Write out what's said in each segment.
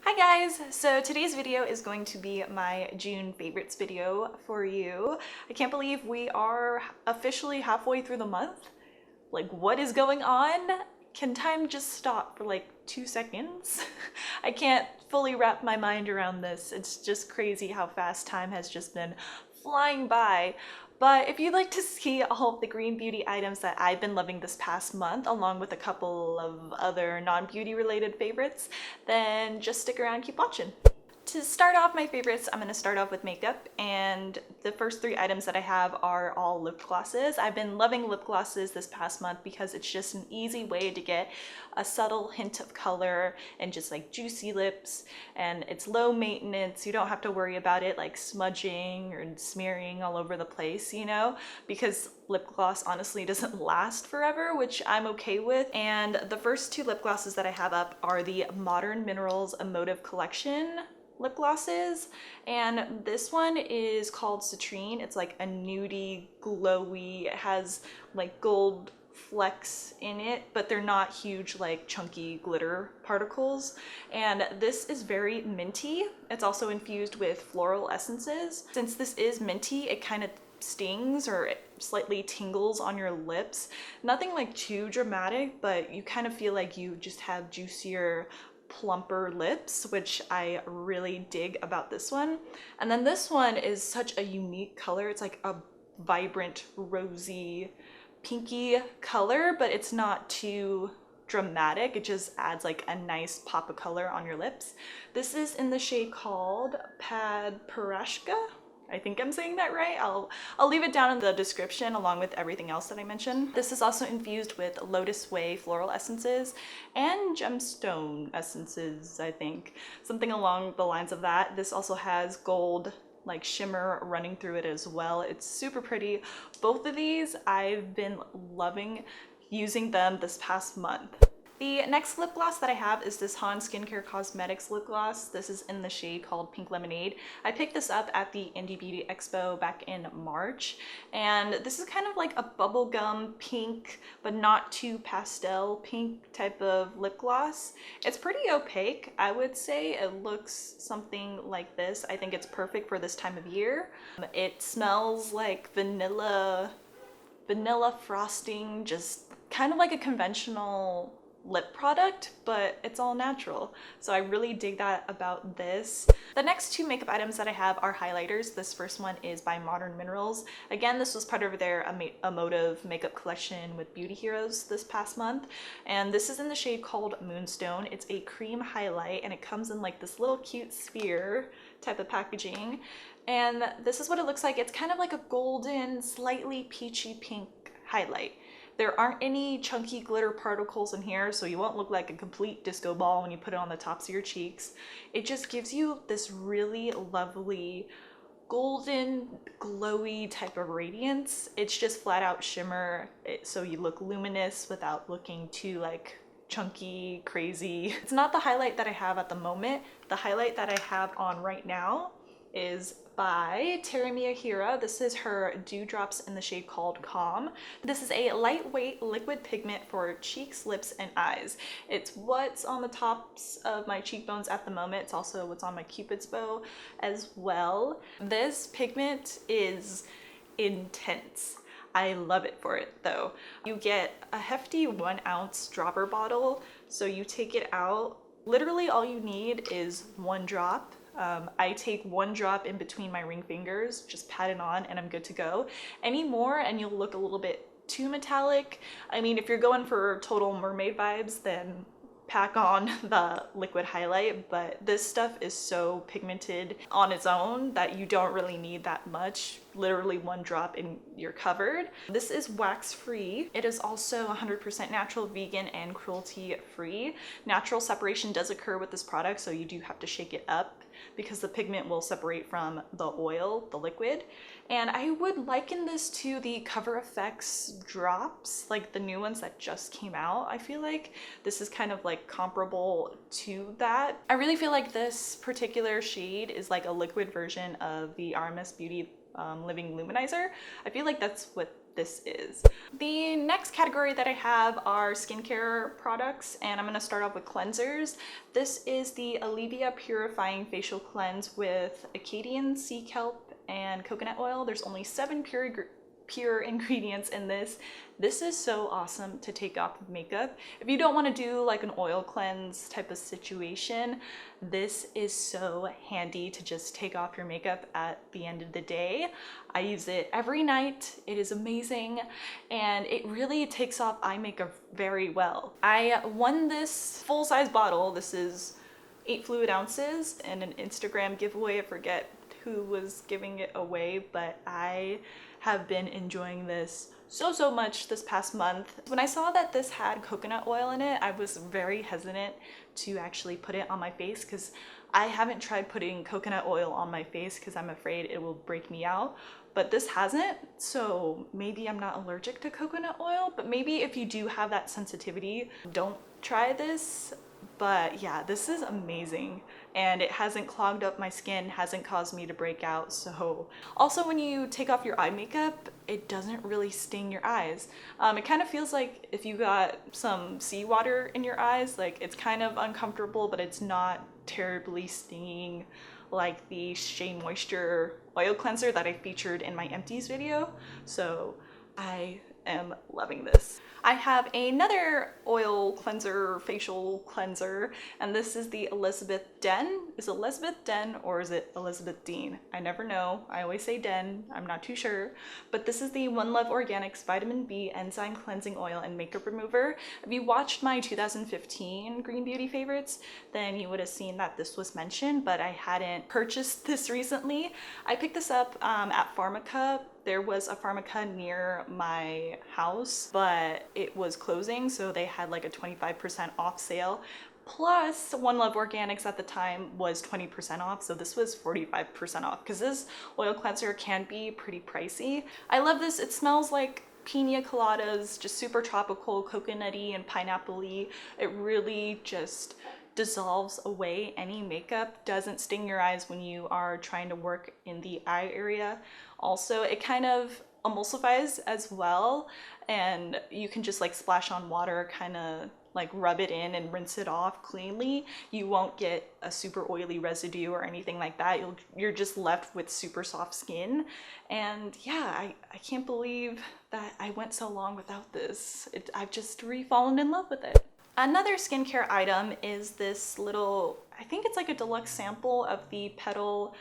Hi guys! So today's video is going to be my June favorites video for you. I can't believe we are officially halfway through the month. Like, what is going on? Can time just stop for like 2 seconds? I can't fully wrap my mind around this. It's just crazy how fast time has just been flying by. But if you'd like to see all of the green beauty items that I've been loving this past month, along with a couple of other non-beauty related favorites, then just stick around and keep watching. To start off my favorites, I'm going to start off with makeup, and the first 3 items that I have are all lip glosses. I've been loving lip glosses this past month because it's just an easy way to get a subtle hint of color and just like juicy lips, and it's low maintenance. You don't have to worry about it like smudging or smearing all over the place, you know, because lip gloss honestly doesn't last forever, which I'm okay with. And the first 2 lip glosses that I have up are the Modern Minerals Emotive Collection lip glosses, and this one is called Citrine. It's like a nudie, glowy, it has like gold flecks in it, but they're not huge like chunky glitter particles, and this is very minty. It's also infused with floral essences. Since this is minty, it kind of stings or it slightly tingles on your lips. Nothing like too dramatic, but you kind of feel like you just have juicier, plumper lips, which I really dig about this one. And then this one is such a unique color. It's like a vibrant rosy pinky color, but it's not too dramatic. It just adds like a nice pop of color on your lips. This is in the shade called Pad Parashka. I think I'm saying that right. I'll leave it down in the description along with everything else that I mentioned. This is also infused with Lotus Way floral essences and gemstone essences, I think. Something along the lines of that. This also has gold like shimmer running through it as well. It's super pretty. Both of these I've been loving using them this past month. The next lip gloss that I have is this Han Skincare Cosmetics lip gloss. This is in the shade called Pink Lemonade. I picked this up at the Indie Beauty Expo back in March, and this is kind of like a bubblegum pink, but not too pastel pink type of lip gloss. It's pretty opaque, I would say. It looks something like this. I think it's perfect for this time of year. It smells like vanilla frosting, just kind of like a conventional lip product, but it's all natural. So I really dig that about this. The next 2 makeup items that I have are highlighters. This first one is by Modern Minerals. Again, this was part of their emotive makeup collection with Beauty Heroes this past month. And this is in the shade called Moonstone. It's a cream highlight, and it comes in like this little cute sphere type of packaging. And this is what it looks like. It's kind of like a golden, slightly peachy pink highlight. There aren't any chunky glitter particles in here, so you won't look like a complete disco ball when you put it on the tops of your cheeks. It just gives you this really lovely golden, glowy type of radiance. It's just flat out shimmer, so you look luminous without looking too like chunky, crazy. It's not the highlight that I have at the moment. The highlight that I have on right now is by Teri Miyahira. This is her Dewdrops in the shade called Calm. This is a lightweight liquid pigment for cheeks, lips, and eyes. It's what's on the tops of my cheekbones at the moment. It's also what's on my Cupid's bow as well. This pigment is intense. I love it for it though. You get a hefty 1 ounce dropper bottle, so you take it out. Literally all you need is 1 drop. I take 1 drop in between my ring fingers, just pat it on, and I'm good to go. Any more and you'll look a little bit too metallic. I mean, if you're going for total mermaid vibes, then pack on the liquid highlight, but this stuff is so pigmented on its own that you don't really need that much. Literally 1 drop and you're covered. This is wax free. It is also 100% natural, vegan, and cruelty free. Natural separation does occur with this product, so you do have to shake it up because the pigment will separate from the oil, the liquid. And I would liken this to the Cover FX drops, like the new ones that just came out. I feel like this is kind of like comparable to that. I really feel like this particular shade is like a liquid version of the RMS Beauty Living Luminizer. I feel like that's what this is. The next category that I have are skincare products, and I'm going to start off with cleansers. This is the Alivia Purifying Facial Cleanse with Acadian sea kelp and coconut oil. There's only 7 pure ingredients in this. This is so awesome to take off of makeup. If you don't want to do like an oil cleanse type of situation, this is so handy to just take off your makeup at the end of the day. I use it every night. It is amazing, and it really takes off eye makeup very well. I won this full-size bottle. This is 8 fluid ounces in an Instagram giveaway. I forget who was giving it away, but I have been enjoying this so much this past month. When I saw that this had coconut oil in it, I was very hesitant to actually put it on my face because I haven't tried putting coconut oil on my face because I'm afraid it will break me out. But this hasn't, so maybe I'm not allergic to coconut oil, but maybe if you do have that sensitivity, don't try this. But yeah, this is amazing, and it hasn't clogged up my skin, hasn't caused me to break out. So also, when you take off your eye makeup, it doesn't really sting your eyes. It kind of feels like if you got some seawater in your eyes, like it's kind of uncomfortable, but it's not terribly stinging like the Shea Moisture oil cleanser that I featured in my empties video. So I am loving this. I have another oil cleanser, facial cleanser, and this is the Elizabeth Den. Is it Elizabeth Den or is it Elizabeth Dean? I never know. I always say Den. I'm not too sure. But this is the One Love Organics Vitamin B Enzyme Cleansing Oil and Makeup Remover. If you watched my 2015 Green Beauty favorites, then you would have seen that this was mentioned, but I hadn't purchased this recently. I picked this up at Pharmaca. There was a Pharmaca near my house, but it was closing, so they had like a 25% off sale. Plus, One Love Organics at the time was 20% off, so this was 45% off because this oil cleanser can be pretty pricey. I love this. It smells like pina coladas, just super tropical, coconutty and pineapple-y. It really just dissolves away any makeup, doesn't sting your eyes when you are trying to work in the eye area. Also, it kind of emulsifies as well, and you can just like splash on water, kind of like rub it in and rinse it off cleanly. You won't get a super oily residue or anything like that. You're just left with super soft skin. And yeah, I can't believe that I went so long without this. I've just fallen in love with it. Another skincare item is this little, I think it's like a deluxe sample of the Petal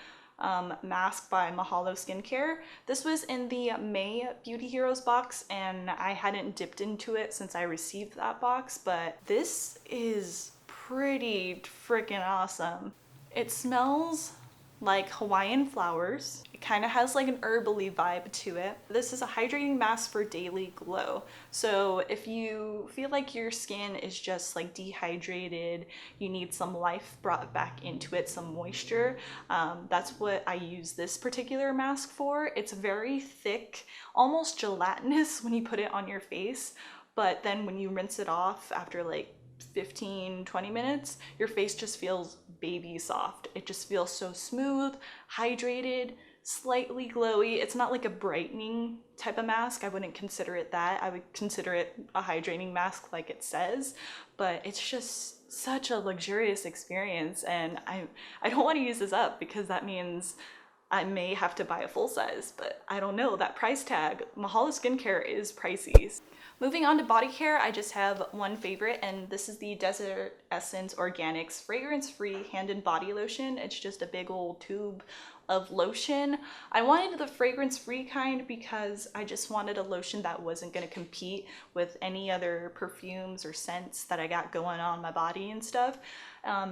mask by Mahalo Skincare. This was in the May Beauty Heroes box, and I hadn't dipped into it since I received that box, but this is pretty freaking awesome. It smells like Hawaiian flowers. It kind of has like an herbally vibe to it. This is a hydrating mask for daily glow. So if you feel like your skin is just like dehydrated, you need some life brought back into it, some moisture, that's what I use this particular mask for. It's very thick, almost gelatinous when you put it on your face, but then when you rinse it off after like 15-20 minutes, your face just feels baby soft. It just feels so smooth, hydrated, slightly glowy. It's not like a brightening type of mask. I wouldn't consider it that. I would consider it a hydrating mask like it says, but it's just such a luxurious experience, and I don't want to use this up because that means I may have to buy a full size, but I don't know, that price tag. Mahalo Skincare is pricey. Moving on to body care, I just have one favorite, and this is the Desert Essence Organics fragrance-free hand and body lotion. It's just a big old tube of lotion. I wanted the fragrance-free kind because I just wanted a lotion that wasn't going to compete with any other perfumes or scents that I got going on my body and stuff.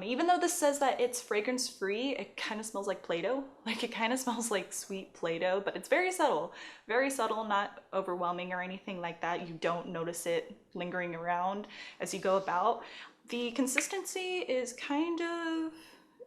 Even though this says that it's fragrance-free, it kind of smells like Play-Doh. Like, it kind of smells like sweet Play-Doh, but it's very subtle, not overwhelming or anything like that. You don't notice it lingering around as you go about. The consistency is kind of,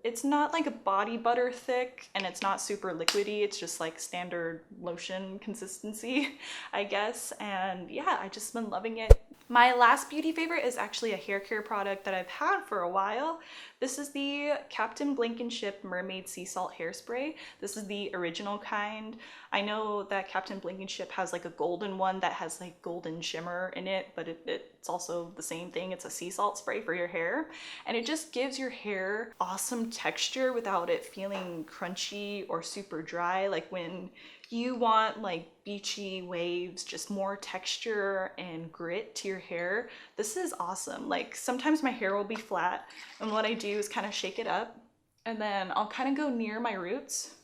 it's not like a body butter thick, and it's not super liquidy. It's just like standard lotion consistency, I guess. And yeah, I just been loving it. My last beauty favorite is actually a hair care product that I've had for a while. This is the Captain Blankenship Mermaid Sea Salt Hairspray. This is the original kind. I know that Captain Blankenship has like a golden one that has like golden shimmer in it, but it's also the same thing. It's a sea salt spray for your hair, and it just gives your hair awesome texture without it feeling crunchy or super dry. Like when you want like beachy waves, just more texture and grit to your hair, this is awesome. Like sometimes my hair will be flat, and what I do is kind of shake it up, and then I'll kind of go near my roots,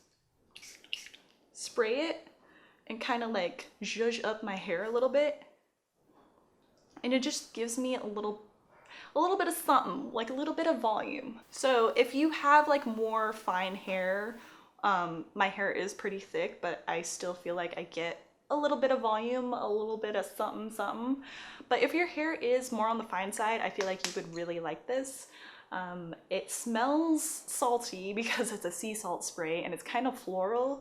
spray it, and kind of like zhuzh up my hair a little bit, and it just gives me a little bit of something, like a little bit of volume. So if you have like more fine hair, my hair is pretty thick, but I still feel like I get a little bit of volume, a little bit of something something. But if your hair is more on the fine side, I feel like you would really like this. It smells salty because it's a sea salt spray, and it's kind of florally.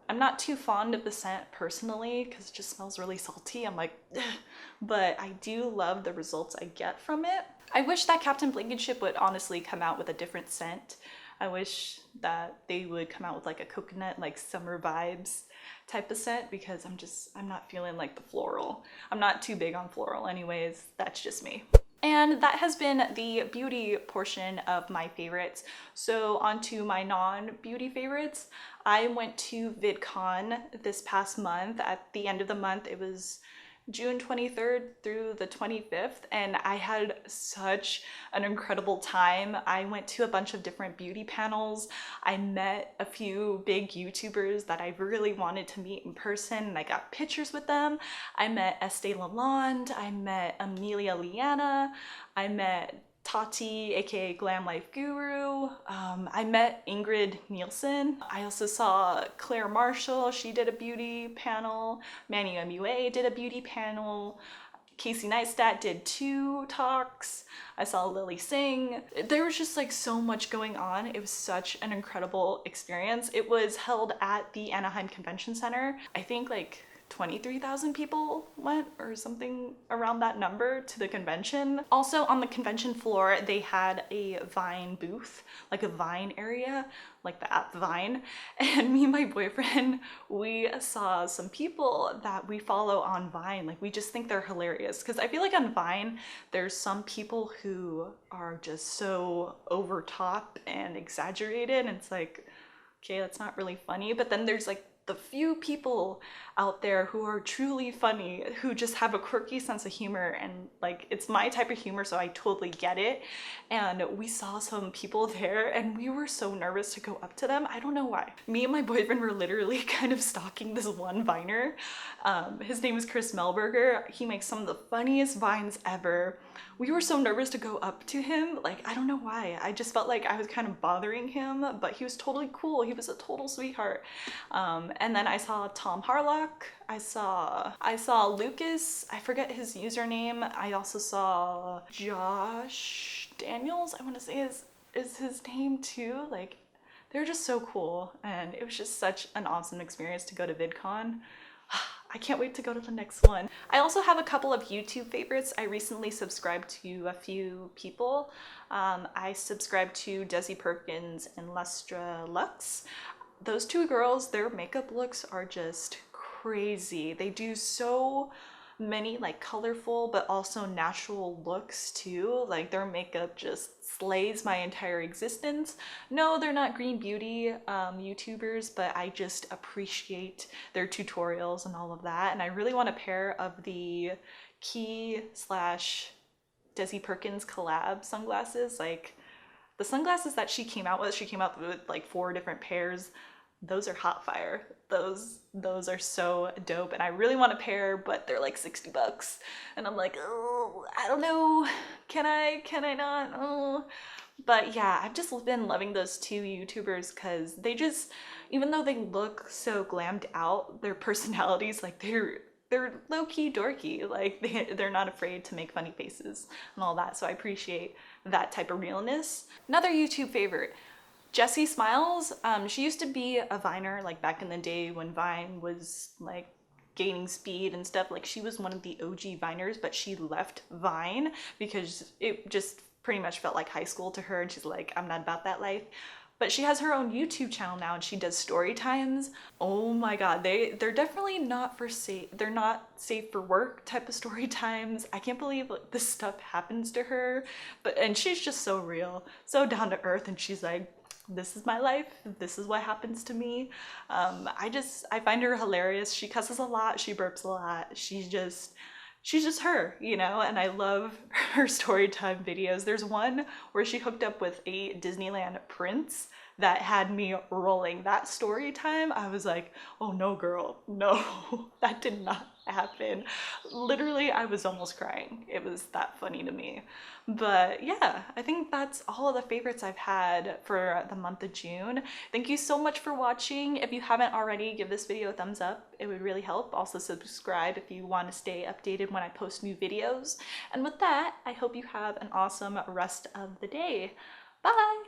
I'm not too fond of the scent personally because it just smells really salty. I'm like, ugh. But I do love the results I get from it. I wish that Captain Blankenship would honestly come out with a different scent. I wish that they would come out with like a coconut, like summer vibes type of scent, because I'm not feeling like the floral. I'm not too big on floral anyways, that's just me. And that has been the beauty portion of my favorites. So on to my non-beauty favorites. I went to VidCon this past month. At the end of the month, it was June 23rd through the 25th, and I had such an incredible time. I went to a bunch of different beauty panels. I met a few big YouTubers that I really wanted to meet in person, and I got pictures with them. I met Estee Lalonde, I met Amelia Liana, I met Tati, aka Glam Life Guru. I met Ingrid Nielsen. I also saw Claire Marshall, she did a beauty panel. Manny MUA did a beauty panel. Casey Neistat did 2 talks. I saw Lily Singh. There was just like so much going on. It was such an incredible experience. It was held at the Anaheim Convention Center. I think like 23,000 people went or something around that number to the convention. Also on the convention floor, they had a Vine booth, like a Vine area, like the app Vine. And me and my boyfriend, we saw some people that we follow on Vine. Like we just think they're hilarious. Because I feel like on Vine, there's some people who are just so over top and exaggerated. And it's like, okay, that's not really funny. But then there's like the few people out there who are truly funny, who just have a quirky sense of humor, and like it's my type of humor, so I totally get it. And we saw some people there and we were so nervous to go up to them. I don't know why. Me and my boyfriend were literally kind of stalking this one Viner. His name is Chris Melberger. He makes some of the funniest Vines ever. We were so nervous to go up to him. Like, I don't know why. I just felt like I was kind of bothering him, but he was totally cool. He was a total sweetheart. And then I saw Tom Harlock. I saw Lucas. I forget his username. I also saw Josh Daniels, I want to say is his name too. Like, they're just so cool. And it was just such an awesome experience to go to VidCon. I can't wait to go to the next one. I also have a couple of YouTube favorites. I recently subscribed to a few people. I subscribed to Desi Perkins and Lustra Lux. Those 2 girls, their makeup looks are just crazy. They do so many like colorful but also natural looks too. Like their makeup just slays my entire existence. No, they're not green beauty YouTubers, but I just appreciate their tutorials and all of that. And I really want a pair of the Key / Desi Perkins collab sunglasses. Like the sunglasses that she came out with like 4 different pairs. Those are hot fire. Those are so dope, and I really want a pair, but they're like $60 and I'm like, oh, I don't know, can I not? Oh. But yeah, I've just been loving those 2 YouTubers because they just, even though they look so glammed out, their personalities, like they're low-key dorky. Like they're not afraid to make funny faces and all that, so I appreciate that type of realness. Another YouTube favorite, Jessie Smiles. She used to be a Viner like back in the day when Vine was like gaining speed and stuff. Like, she was one of the OG Viners, but she left Vine because it just pretty much felt like high school to her, and she's like, I'm not about that life. But she has her own YouTube channel now, and she does story times. Oh my god, they're definitely not for safe. They're not safe for work type of story times. I can't believe like, this stuff happens to her. And she's just so real, so down to earth, and she's like, this is my life. This is what happens to me. I find her hilarious. She cusses a lot. She burps a lot. She's just her, you know, and I love her story time videos. There's one where she hooked up with a Disneyland prince that had me rolling. That story time, I was like, oh no, girl, no, that did not happen. Literally, I was almost crying. It was that funny to me. But yeah, I think that's all of the favorites I've had for the month of June. Thank you so much for watching. If you haven't already, give this video a thumbs up. It would really help. Also subscribe if you want to stay updated when I post new videos. And with that, I hope you have an awesome rest of the day. Bye!